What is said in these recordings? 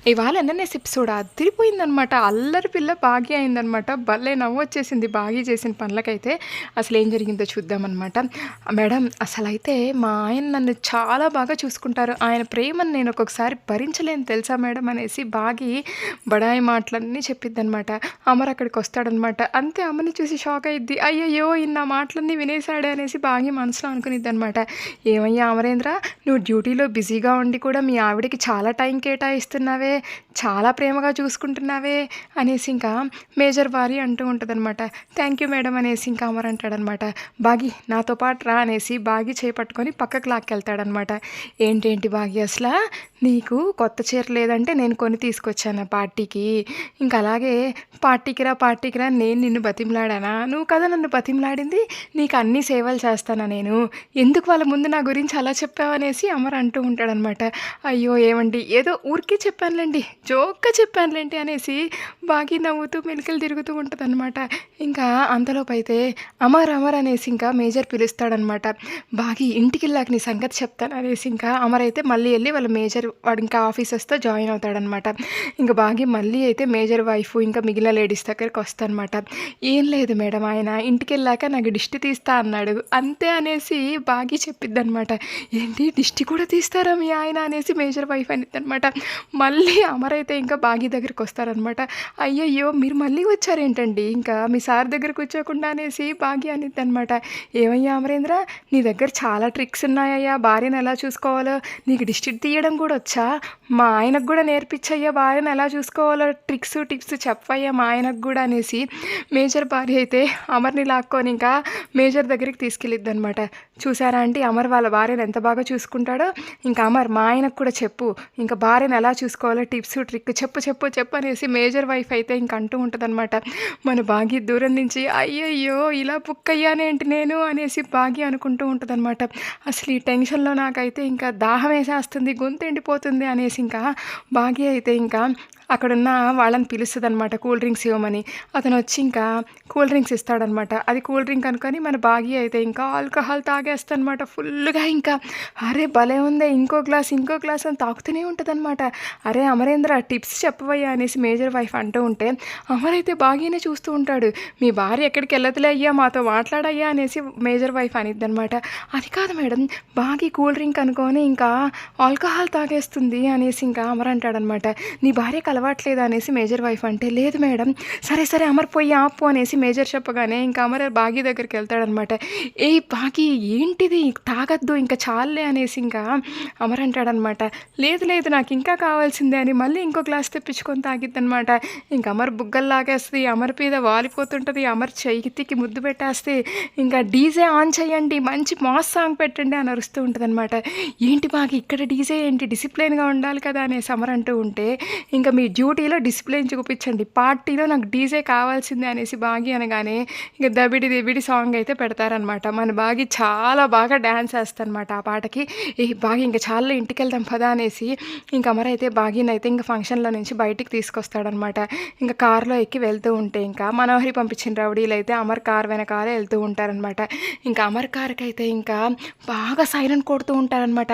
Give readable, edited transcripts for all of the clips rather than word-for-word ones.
ఇవాళ NNS episode అదిరిపోయిందనమాట. అల్లరి పిల్ల బాగి అయిందనమాట. భలే నవ్వొచ్చేసింది బాగి చేసిన పనులకైతే. అసలేం జరిగిందో చూద్దామనమాట. మేడం అసలైతే మా ఆయన నన్ను చాలా బాగా చూసుకుంటారు. ఆయన ప్రేమను నేను ఒక్కొక్కసారి భరించలేను తెలుసా మేడం అనేసి బాగి బడాయి మాటలన్నీ చెప్పిద్దనమాట. అమర్ అక్కడికొస్తాడనమాట. అంతే అమ్మని చూసి షాక్ అయ్యిద్ది. అయ్యయ్యో! ఈయన నా మాటలన్నీ వినేసాడే అనేసి బాగి మనసులో అనుకునిద్దనమాట. ఏమయ్యా అమరేంద్ర, నువ్వు డ్యూటీలో బిజీగా ఉండి కూడా మీ ఆవిడకి చాలా టైం కేటాయిస్తున్నావే, చాలా ప్రేమగా చూసుకుంటున్నావే అనేసి ఇంకా మేజర్ భార్య అంటూ ఉంటుందన్నమాట. థ్యాంక్ యూ మేడం అనేసి ఇంకా అమర్ అంటాడనమాట. బాగి నాతో పాటు రా అనేసి బాగి చేపట్టుకొని పక్కకు లాక్కెళ్తాడనమాట. ఏంటేంటి బాగి అసలు నీకు కొత్త చీర లేదంటే నేను కొని తీసుకొచ్చాను పార్టీకి, ఇంకా అలాగే పార్టీకి రా నేను నిన్ను బతిమలాడానా? నువ్వు కదా నన్ను బతిమలాడింది, నీకు అన్ని సేవలు చేస్తానా నేను, ఎందుకు వాళ్ళ ముందు నా గురించి అలా చెప్పావు అనేసి అమర్ అంటూ ఉంటాడనమాట. అయ్యో ఏమండి ఏదో ఊరికే చెప్పానులేండి, జోక్గా చెప్పానులేండి అనేసి బాగి నవ్వుతూ మెలికలు తిరుగుతూ ఉంటుందన్నమాట. ఇంకా అంతలోపు అయితే అమర్ అనేసి ఇంకా మేజర్ పిలుస్తాడనమాట. బాగి ఇంటికి వెళ్ళాక నీ సంగతి చెప్తాను అనేసి ఇంకా అమర్ అయితే మళ్ళీ వెళ్ళి వాళ్ళ మేజర్ వాడు ఇంకా ఆఫీసర్స్తో జాయిన్ అవుతాడనమాట. ఇంకా బాగి మళ్ళీ అయితే మేజర్ వైఫ్ ఇంకా మిగిలిన లేడీస్ దగ్గరికి వస్తానమాట. ఏం లేదు మేడం, ఆయన ఇంటికి వెళ్ళాక నాకు దిష్టి తీస్తా అన్నాడు అంతే అనేసి బాగి చెప్పిద్దనమాట. ఏంటి దిష్టి కూడా తీస్తారా మీ ఆయన అనేసి మేజర్ వైఫ్ అనిద్దనమాట. మళ్ళీ అమర్ అయితే ఇంకా బాగి దగ్గరికి వస్తారనమాట. అయ్యయ్యో మీరు మళ్ళీ వచ్చారేంటండి, ఇంకా మీ సార్ దగ్గర కూర్చోకుండా అనేసి బాగి అనిద్దనమాట. ఏమయ్యా అమరేంద్ర, నీ దగ్గర చాలా ట్రిక్స్ ఉన్నాయ్యా, భార్యను ఎలా చూసుకోవాలో నీకు దిష్టి తీయడం కూడా వచ్చా, మా ఆయనకు కూడా నేర్పించయ్యా భార్యను ఎలా చూసుకోవాలో టిప్స్ చెప్పయ్యా మా ఆయనకు కూడా అనేసి మేజర్ భార్య అయితే అమర్ని లాక్కొని ఇంకా మేజర్ దగ్గరికి తీసుకెళ్ళిద్దనమాట. చూసారా అంటే అమర్ వాళ్ళ భార్యను ఎంత బాగా చూసుకుంటాడో, ఇంకా అమర్ మా ఆయనకు కూడా చెప్పు, ఇంకా భార్యను ఎలా చూసుకోవాలో టిప్స్ ట్రిక్ చెప్పు అనేసి మేజర్ వైఫ్ అయితే ఇంక అంటూ ఉంటుందన్నమాట. మన బాగి దూరం నుంచి అయ్యయ్యో ఇలా బుక్ అయ్యానేంటి నేను అనేసి బాగి అనుకుంటూ ఉంటుందన్నమాట. అసలు ఈ టెన్షన్లో నాకైతే ఇంకా దాహం వేసేస్తుంది, గొంతు ఎండిపోతుంది అనేసి ఇంకా బాగి అయితే ఇంకా అక్కడున్న వాళ్ళని పిలుస్తుంది అనమాట కూల్ డ్రింక్స్ ఇవ్వమని. అతను వచ్చి ఇంకా కూల్ డ్రింక్స్ ఇస్తాడనమాట. అది కూల్ డ్రింక్ అనుకొని మన బాగి అయితే ఇంకా ఆల్కహాల్ తాగేస్తానమాట ఫుల్గా. ఇంకా అరే భలే ఉందే, ఇంకో గ్లాస్ అని తాగుతూనే ఉంటుందన్నమాట. అరే అమరేంద్ర టిప్స్ చెప్పవయ్యా అనేసి మేజర్ వైఫ్ అంటూ ఉంటే అమర్ అయితే బాగీనే చూస్తూ ఉంటాడు. మీ భార్య ఎక్కడికి వెళ్ళదులే అయ్యా, మాతో మాట్లాడయ్యా అనేసి మేజర్ వైఫ్ అనిద్దనమాట. అది కాదు మేడం, బాగి కూల్ డ్రింక్ అనుకొని ఇంకా ఆల్కహాల్ తాగేస్తుంది అనేసి ఇంకా అమర్ అంటాడనమాట. నీ భార్యకు అలవాట్లేదు అనేసి మేజర్ వైఫ్ అంటే లేదు మేడం, సరే అమర్ పోయి ఆపు అనేసి మేజర్ చెప్పగానే ఇంకా అమర్ బాగి దగ్గరికి వెళ్తాడనమాట. ఏ బాగి ఏంటిది తాగద్దు ఇంకా చాలే అనేసి ఇంకా అమర్ అంటాడనమాట. లేదు నాకు ఇంకా కావాల్సిందే అని మళ్ళీ ఇంకో గ్లాస్ తెప్పించుకొని తాగిద్దనమాట. ఇంకా అమర్ బుగ్గలు లాగేస్తుంది, అమర్ మీద వాలిపోతుంటుంది, అమర్ చెయ్యికి ముద్దు పెట్టేస్తే ఇంకా డీజే ఆన్ చేయండి, మంచి మాస్ సాంగ్ పెట్టండి అని అరుస్తూ ఉంటుంది అనమాట. ఏంటి బాగి ఇక్కడ డీజే ఏంటి, డిసిప్లిన్గా ఉండాలి కదా అనేసి అమర్ అంటూ ఉంటే ఇంకా మీ డ్యూటీలో డిసిప్లిన్ చూపించండి, పార్టీలో నాకు డీజే కావాల్సిందే అనేసి బాగి అనగానే ఇంకా దబిడి సాంగ్ అయితే పెడతారనమాట. మన బాగి చాలా బాగా డ్యాన్స్ వేస్తారనమాట ఆ పాటకి. ఏ బాగి ఇంకా చాలా ఇంటికి వెళ్దాం పదా అనేసి ఇంకా అమర్ అయితే బాగిని అయితే ఇంకా ఫంక్షన్లో నుంచి బయటికి తీసుకొస్తాడనమాట. ఇంకా కారులో ఎక్కి వెళ్తూ ఉంటే ఇంకా మనోహరి పంపించిన రౌడీలు అయితే అమర్ కార్ వెనకాలే వెళ్తూ ఉంటారనమాట. ఇంకా అమర్ కార్కి అయితే ఇంకా బాగా సైరన్ కొడుతూ ఉంటారనమాట.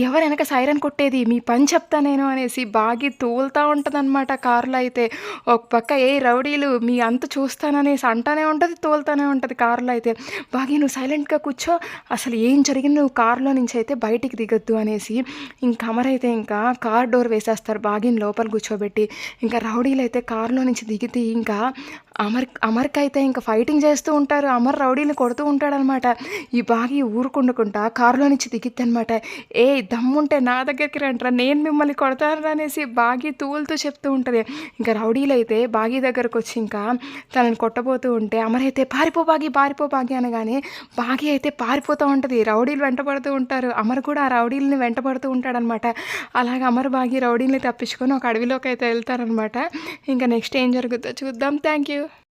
ఎవరు వెనక సైరన్ కొట్టేది, మీ పని చెప్తా నేను అనేసి బాగి తూలుతూ ఉంటుందన్నమాట కారులో అయితే. ఒక పక్క రౌడీలు మీ అంత చూస్తాననేసి అంటానే ఉంటుంది, తోలుతూనే ఉంటుంది కారులో అయితే. బాగి నువ్వు సైలెంట్గా కూర్చో, అసలు ఏం జరిగింది నువ్వు కారులో నుంచి అయితే బయటికి దిగొద్దు అనేసి ఇంకా అమర్ అయితే ఇంకా కార్ డోర్ వేసేస్తారు బాగిని లోపల కూర్చోబెట్టి. ఇంకా రౌడీలు అయితే కారులో నుంచి దిగితే ఇంకా అమర్కి అయితే ఇంకా ఫైటింగ్ చేస్తూ ఉంటారు, అమర్ రౌడీని కొడుతూ ఉంటాడనమాట. ఈ బాగి ఊరుకుండకుండా కారులో నుంచి దిగిద్దనమాట. దమ్ముంటే నా దగ్గరికి రంటారా, నేను మిమ్మల్ని కొడతాను అనేసి బాగి తూలుతూ చెప్తూ ఉంటుంది. ఇంకా రౌడీలు అయితే బాగి దగ్గరకు వచ్చి ఇంకా తనని కొట్టబోతూ ఉంటే అమర్ అయితే పారిపో బాగి అనగానే బాగి అయితే పారిపోతూ ఉంటుంది. రౌడీలు వెంటబడుతూ ఉంటారు, అమర్ కూడా ఆ రౌడీలని వెంటబడుతూ ఉంటాడనమాట. అలాగే అమర్ బాగి రౌడీని తప్పించుకొని ఒక అడవిలోకి అయితే వెళ్తారనమాట. ఇంకా నెక్స్ట్ ఏం జరుగుతుందో చూద్దాం. Thank you.